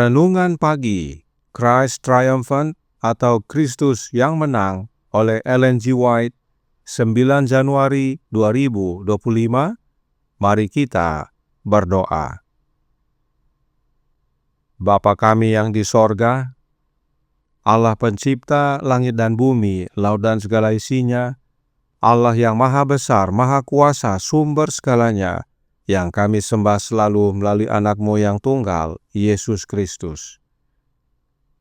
Renungan Pagi, Christ Triumphant atau Kristus yang Menang oleh Ellen G. White, 9 Januari 2025. Mari kita berdoa. Bapa kami yang di sorga, Allah pencipta langit dan bumi, laut dan segala isinya, Allah yang maha besar, maha kuasa, sumber segalanya, yang kami sembah selalu melalui anak-Mu yang tunggal, Yesus Kristus.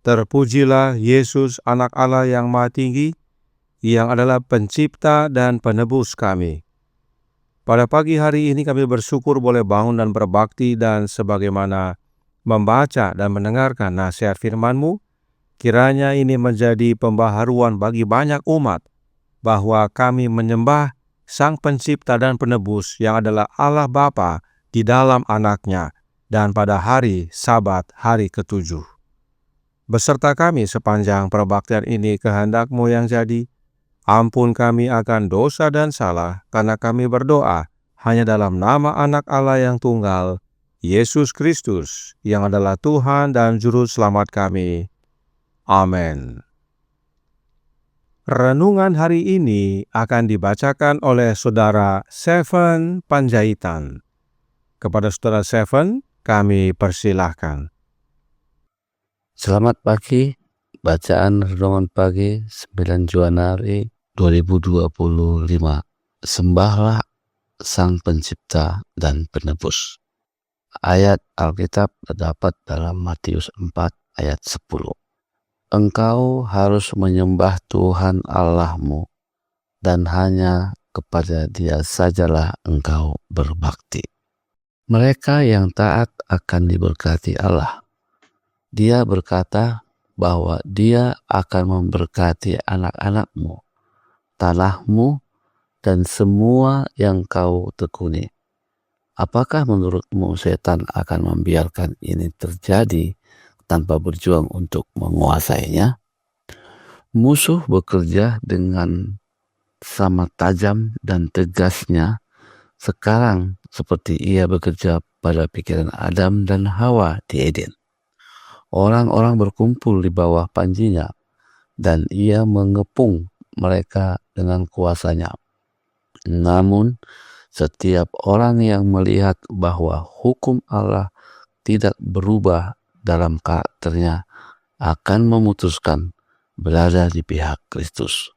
Terpujilah Yesus, anak Allah yang maha tinggi, yang adalah pencipta dan penebus kami. Pada pagi hari ini kami bersyukur boleh bangun dan berbakti, dan sebagaimana membaca dan mendengarkan nasihat firman-Mu, kiranya ini menjadi pembaharuan bagi banyak umat, bahwa kami menyembah Sang Pencipta dan Penebus yang adalah Allah Bapa di dalam Anaknya, dan pada hari Sabat hari ke-7. Beserta kami sepanjang perbaktian ini kehendak-Mu yang jadi. Ampun kami akan dosa dan salah, karena kami berdoa hanya dalam nama Anak Allah yang tunggal, Yesus Kristus, yang adalah Tuhan dan Juru Selamat kami. Amin. Renungan hari ini akan dibacakan oleh Saudara Seven Panjaitan. Kepada Saudara Seven, kami persilahkan. Selamat pagi. Bacaan Renungan Pagi 9 Januari 2025. Sembahlah Sang Pencipta dan Penebus. Ayat Alkitab terdapat dalam Matius 4 ayat 10. Engkau harus menyembah Tuhan Allahmu, dan hanya kepada Dia sajalah engkau berbakti. Mereka yang taat akan diberkati Allah. Dia berkata bahwa Dia akan memberkati anak-anakmu, tanahmu, dan semua yang kau tekuni. Apakah menurutmu setan akan membiarkan ini terjadi tanpa berjuang untuk menguasainya? Musuh bekerja dengan sama tajam dan tegasnya sekarang seperti ia bekerja pada pikiran Adam dan Hawa di Eden. Orang-orang berkumpul di bawah panjinya, dan ia mengepung mereka dengan kuasanya. Namun, setiap orang yang melihat bahwa hukum Allah tidak berubah dalam karakternya akan memutuskan berada di pihak Kristus.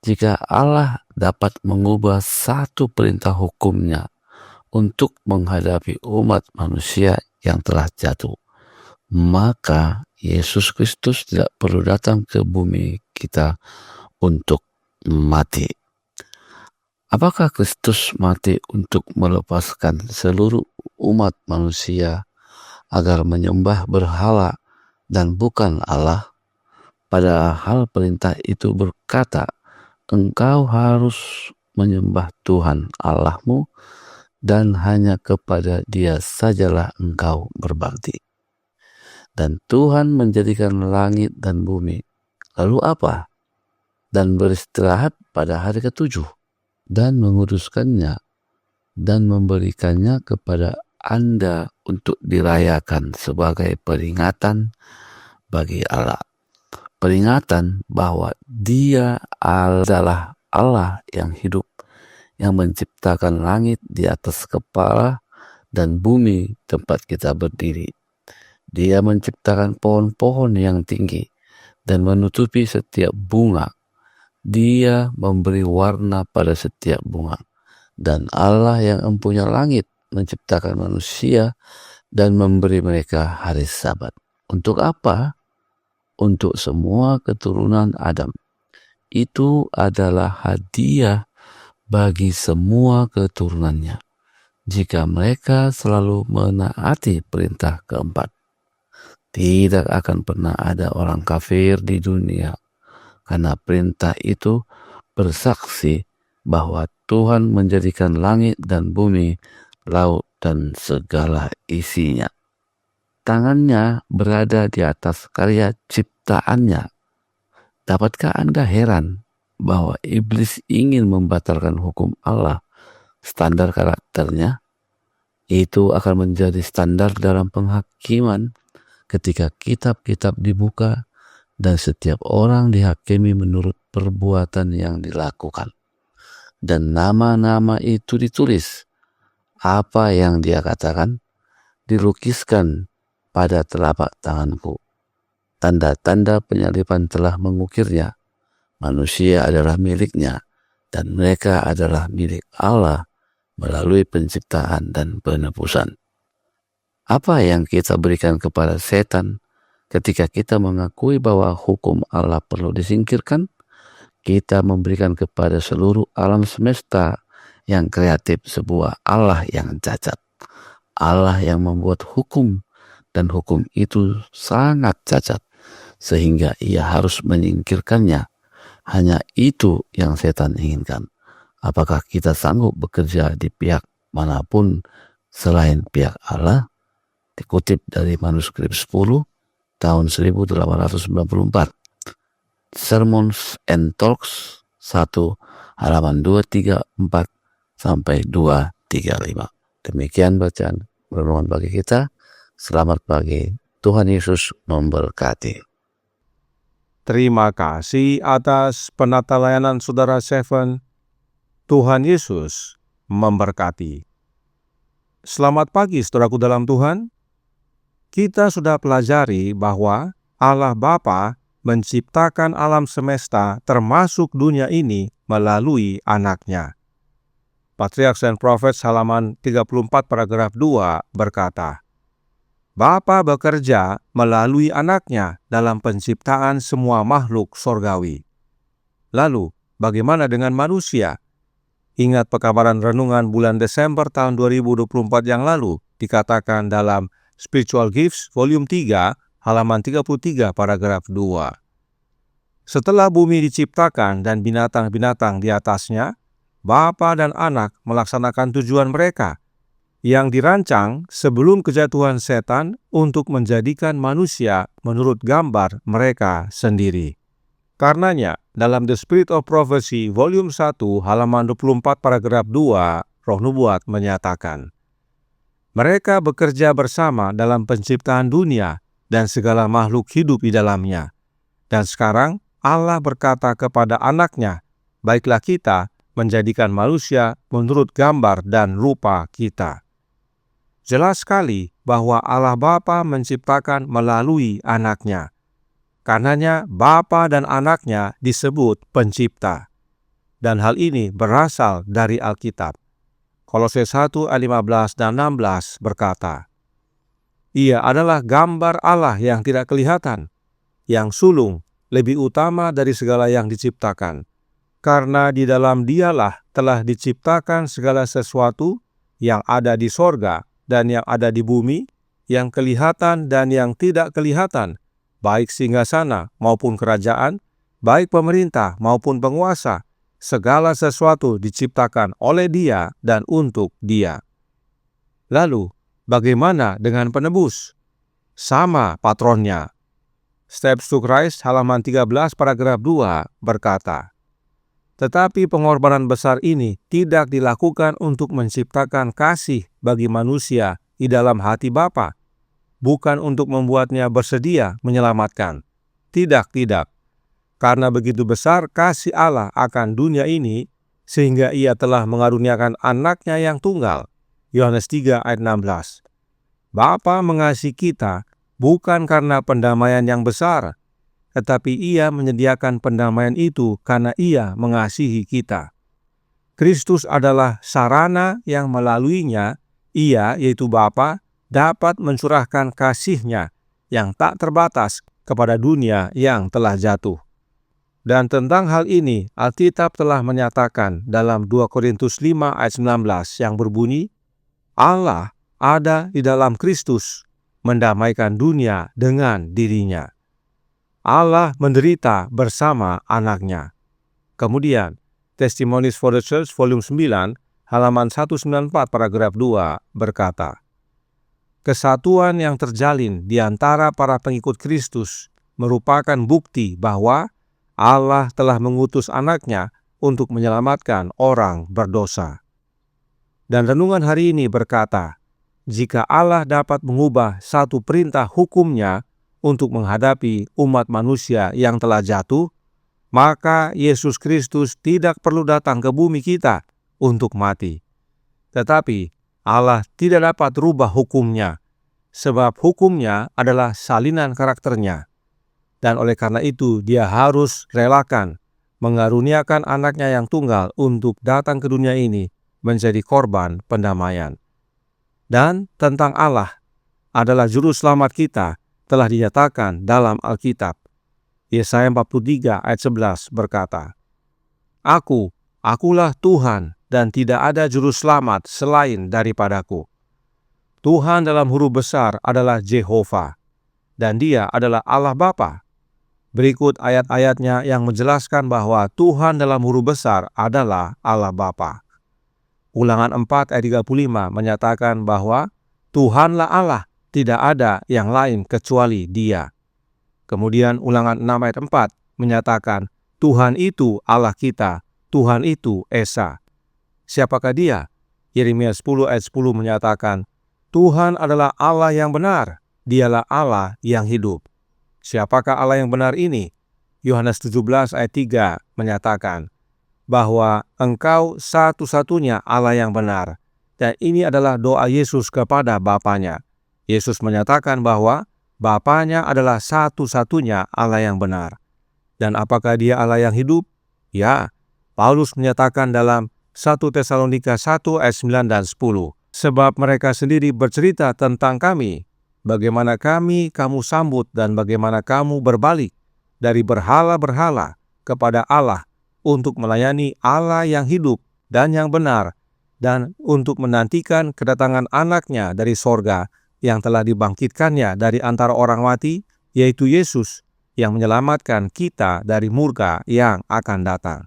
Jika Allah dapat mengubah satu perintah hukumnya untuk menghadapi umat manusia yang telah jatuh, maka Yesus Kristus tidak perlu datang ke bumi kita untuk mati. Apakah Kristus mati untuk melepaskan seluruh umat manusia agar menyembah berhala dan bukan Allah? Padahal perintah itu berkata, engkau harus menyembah Tuhan Allahmu, dan hanya kepada Dia sajalah engkau berbakti. Dan Tuhan menjadikan langit dan bumi. Lalu apa? Dan beristirahat pada hari ke-7, dan menguduskannya, dan memberikannya kepada Anda untuk dirayakan sebagai peringatan bagi Allah. Peringatan bahwa Dia adalah Allah yang hidup, yang menciptakan langit di atas kepala dan bumi tempat kita berdiri. Dia menciptakan pohon-pohon yang tinggi dan menutupi setiap bunga. Dia memberi warna pada setiap bunga. Dan Allah yang empunya langit menciptakan manusia dan memberi mereka hari Sabat. Untuk apa? Untuk semua keturunan Adam. Itu adalah hadiah bagi semua keturunannya, jika mereka selalu menaati perintah keempat. Tidak akan pernah ada orang kafir di dunia, karena perintah itu bersaksi bahwa Tuhan menjadikan langit dan bumi, laut dan segala isinya. Tangannya berada di atas karya ciptaannya. Dapatkah Anda heran bahwa iblis ingin membatalkan hukum Allah, standar karakternya? Itu akan menjadi standar dalam penghakiman, ketika kitab-kitab dibuka dan setiap orang dihakimi menurut perbuatan yang dilakukan. Dan nama-nama itu ditulis. Apa yang dia katakan dilukiskan pada telapak tanganku. Tanda-tanda penyaliban telah mengukirnya. Manusia adalah miliknya, dan mereka adalah milik Allah melalui penciptaan dan penebusan. Apa yang kita berikan kepada setan ketika kita mengakui bahwa hukum Allah perlu disingkirkan? Kita memberikan kepada seluruh alam semesta yang kreatif sebuah Allah yang cacat. Allah yang membuat hukum, dan hukum itu sangat cacat, sehingga ia harus menyingkirkannya. Hanya itu yang setan inginkan. Apakah kita sanggup bekerja di pihak manapun selain pihak Allah? Dikutip dari manuskrip 10 tahun 1894. Sermons and Talks 1 halaman 234 sampai 235. Demikian bacaan renungan bagi kita. Selamat pagi. Tuhan Yesus memberkati. Terima kasih atas penata layanan Saudara Seven. Tuhan Yesus memberkati. Selamat pagi saudaraku dalam Tuhan. Kita sudah pelajari bahwa Allah Bapa menciptakan alam semesta termasuk dunia ini melalui anaknya. Patriarchs and Prophets halaman 34 paragraf 2 berkata, Bapa bekerja melalui anaknya dalam penciptaan semua makhluk sorgawi. Lalu, bagaimana dengan manusia? Ingat pekabaran renungan bulan Desember tahun 2024 yang lalu, dikatakan dalam Spiritual Gifts volume 3, halaman 33 paragraf 2. Setelah bumi diciptakan dan binatang-binatang di atasnya, Bapa dan Anak melaksanakan tujuan mereka yang dirancang sebelum kejatuhan setan untuk menjadikan manusia menurut gambar mereka sendiri. Karenanya, dalam The Spirit of Prophecy volume 1 halaman 24 paragraf 2, Roh Nubuat menyatakan, mereka bekerja bersama dalam penciptaan dunia dan segala makhluk hidup di dalamnya. Dan sekarang Allah berkata kepada anaknya, baiklah kita menjadikan manusia menurut gambar dan rupa kita. Jelas sekali bahwa Allah Bapa menciptakan melalui anaknya. Karenanya Bapa dan anaknya disebut pencipta. Dan hal ini berasal dari Alkitab. Kolose 1 ayat 15 dan 16 berkata, Ia adalah gambar Allah yang tidak kelihatan, yang sulung, lebih utama dari segala yang diciptakan. Karena di dalam Dialah telah diciptakan segala sesuatu yang ada di sorga dan yang ada di bumi, yang kelihatan dan yang tidak kelihatan, baik singgasana maupun kerajaan, baik pemerintah maupun penguasa, segala sesuatu diciptakan oleh Dia dan untuk Dia. Lalu, bagaimana dengan penebus? Sama patronnya. Steps to Christ halaman 13 paragraf 2 berkata, tetapi pengorbanan besar ini tidak dilakukan untuk menciptakan kasih bagi manusia di dalam hati Bapa, bukan untuk membuatnya bersedia menyelamatkan. Tidak. Karena begitu besar kasih Allah akan dunia ini, sehingga Ia telah mengaruniakan anaknya yang tunggal. Yohanes 3 ayat 16. Bapa mengasihi kita bukan karena pendamaian yang besar, tetapi Ia menyediakan pendamaian itu karena Ia mengasihi kita. Kristus adalah sarana yang melaluinya Ia, yaitu Bapa, dapat mencurahkan kasih-Nya yang tak terbatas kepada dunia yang telah jatuh. Dan tentang hal ini, Alkitab telah menyatakan dalam 2 Korintus 5 ayat 19 yang berbunyi, Allah ada di dalam Kristus, mendamaikan dunia dengan dirinya. Allah menderita bersama anaknya. Kemudian, Testimonies for the Church volume 9, halaman 194 paragraf 2 berkata, kesatuan yang terjalin di antara para pengikut Kristus merupakan bukti bahwa Allah telah mengutus anaknya untuk menyelamatkan orang berdosa. Dan renungan hari ini berkata, jika Allah dapat mengubah satu perintah hukumnya untuk menghadapi umat manusia yang telah jatuh, maka Yesus Kristus tidak perlu datang ke bumi kita untuk mati. Tetapi Allah tidak dapat rubah hukumnya, sebab hukumnya adalah salinan karakternya. Dan oleh karena itu Dia harus relakan mengaruniakan anaknya yang tunggal untuk datang ke dunia ini menjadi korban pendamaian. Dan tentang Allah adalah juru selamat kita telah dinyatakan dalam Alkitab. Yesaya 43 ayat 11 berkata, Akulah Tuhan dan tidak ada juru selamat selain daripadaku. Tuhan dalam huruf besar adalah Jehovah, dan Dia adalah Allah Bapa. Berikut ayat-ayatnya yang menjelaskan bahwa Tuhan dalam huruf besar adalah Allah Bapa. Ulangan 4 ayat 35 menyatakan bahwa Tuhanlah Allah, tidak ada yang lain kecuali Dia. Kemudian Ulangan 6 ayat 4 menyatakan Tuhan itu Allah kita, Tuhan itu Esa. Siapakah Dia? Yeremia 10 ayat 10 menyatakan Tuhan adalah Allah yang benar, Dialah Allah yang hidup. Siapakah Allah yang benar ini? Yohanes 17 ayat 3 menyatakan bahwa Engkau satu-satunya Allah yang benar. Dan ini adalah doa Yesus kepada Bapanya. Yesus menyatakan bahwa Bapanya adalah satu-satunya Allah yang benar. Dan apakah Dia Allah yang hidup? Ya, Paulus menyatakan dalam 1 Tesalonika 1 ayat 9 dan 10. Sebab mereka sendiri bercerita tentang kami, bagaimana kamu sambut dan bagaimana kamu berbalik dari berhala-berhala kepada Allah untuk melayani Allah yang hidup dan yang benar, dan untuk menantikan kedatangan anaknya dari sorga yang telah dibangkitkannya dari antara orang mati, yaitu Yesus, yang menyelamatkan kita dari murka yang akan datang.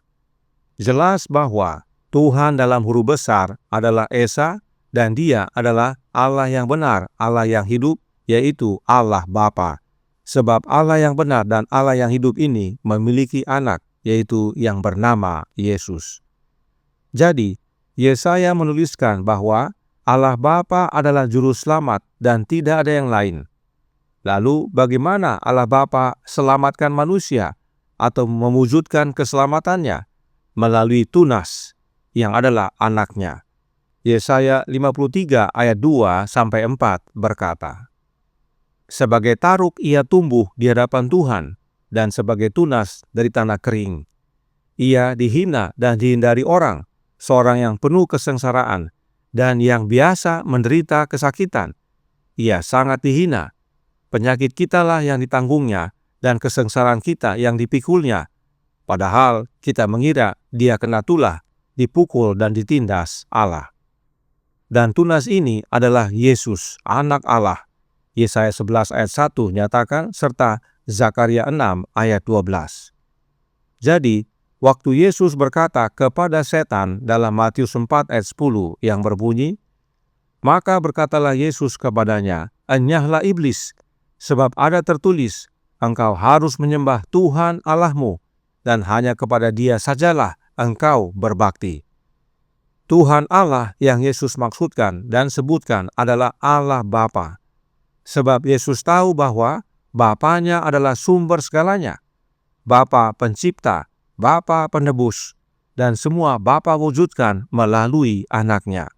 Jelas bahwa Tuhan dalam huruf besar adalah Esa, dan Dia adalah Allah yang benar, Allah yang hidup, yaitu Allah Bapa. Sebab Allah yang benar dan Allah yang hidup ini memiliki anak, yaitu yang bernama Yesus. Jadi, Yesaya menuliskan bahwa Allah Bapa adalah juru selamat dan tidak ada yang lain. Lalu, bagaimana Allah Bapa selamatkan manusia atau mewujudkan keselamatannya? Melalui Tunas, yang adalah anaknya. Yesaya 53 ayat 2-4 berkata, Sebagai taruk ia tumbuh di hadapan Tuhan, dan sebagai tunas dari tanah kering. Ia dihina dan dihindari orang, seorang yang penuh kesengsaraan, dan yang biasa menderita kesakitan. Ia sangat dihina. Penyakit kitalah yang ditanggungnya, dan kesengsaraan kita yang dipikulnya. Padahal kita mengira Dia kena tulah, dipukul dan ditindas Allah. Dan tunas ini adalah Yesus, anak Allah. Yesaya 11 ayat 1 nyatakan, serta Zakaria 6 ayat 12. Jadi, waktu Yesus berkata kepada setan dalam Matius 4 ayat 10 yang berbunyi, Maka berkatalah Yesus kepadanya, Enyahlah iblis, sebab ada tertulis, Engkau harus menyembah Tuhan Allahmu, dan hanya kepada Dia sajalah engkau berbakti. Tuhan Allah yang Yesus maksudkan dan sebutkan adalah Allah Bapa. Sebab Yesus tahu bahwa Bapanya adalah sumber segalanya. Bapa pencipta, Bapa penebus, dan semua Bapa wujudkan melalui anaknya.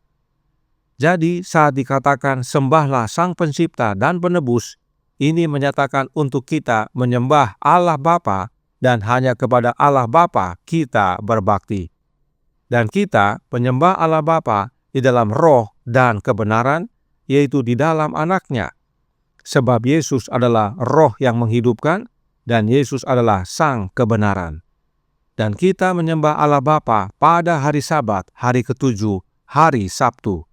Jadi saat dikatakan sembahlah Sang Pencipta dan Penebus, ini menyatakan untuk kita menyembah Allah Bapa dan hanya kepada Allah Bapa kita berbakti. Dan kita penyembah Allah Bapa di dalam roh dan kebenaran, yaitu di dalam anaknya. Sebab Yesus adalah roh yang menghidupkan, dan Yesus adalah sang kebenaran. Dan kita menyembah Allah Bapa pada hari Sabat, hari ke-7, hari Sabtu.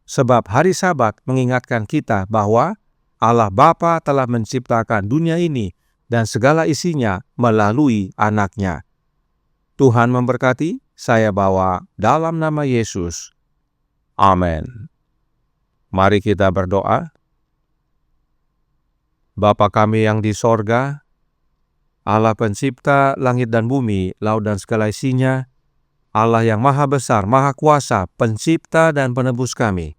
Sebab hari Sabat mengingatkan kita bahwa Allah Bapa telah menciptakan dunia ini dan segala isinya melalui anaknya. Tuhan memberkati, saya bawa dalam nama Yesus. Amin. Mari kita berdoa. Bapa kami yang di sorga, Allah pencipta langit dan bumi, laut dan segala isinya, Allah yang maha besar, maha kuasa, pencipta dan penebus kami.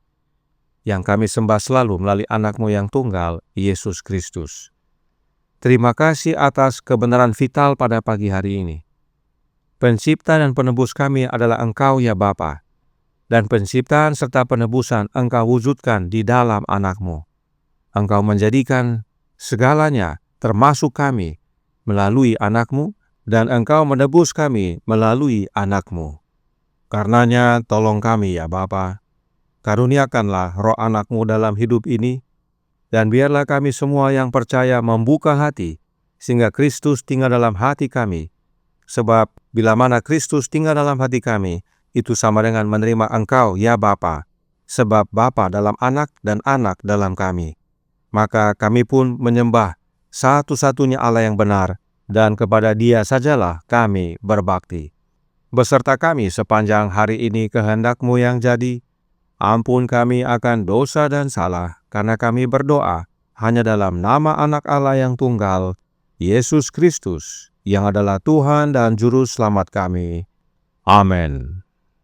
yang kami sembah selalu melalui anak-Mu yang tunggal, Yesus Kristus. Terima kasih atas kebenaran vital pada pagi hari ini. Pencipta dan penebus kami adalah Engkau ya Bapa, dan penciptaan serta penebusan Engkau wujudkan di dalam anak-Mu. Engkau menjadikan segalanya termasuk kami melalui anak-Mu, dan Engkau menebus kami melalui anak-Mu. Karenanya tolong kami ya Bapa, karuniakanlah roh anak-Mu dalam hidup ini, dan biarlah kami semua yang percaya membuka hati, sehingga Kristus tinggal dalam hati kami. Sebab bila mana Kristus tinggal dalam hati kami, itu sama dengan menerima Engkau ya Bapa, sebab Bapa dalam anak dan anak dalam kami. Maka kami pun menyembah satu-satunya Allah yang benar, dan kepada Dia sajalah kami berbakti. Beserta kami sepanjang hari ini kehendak-Mu yang jadi. Ampun kami akan dosa dan salah, karena kami berdoa hanya dalam nama Anak Allah yang tunggal, Yesus Kristus, yang adalah Tuhan dan Juru Selamat kami. Amin.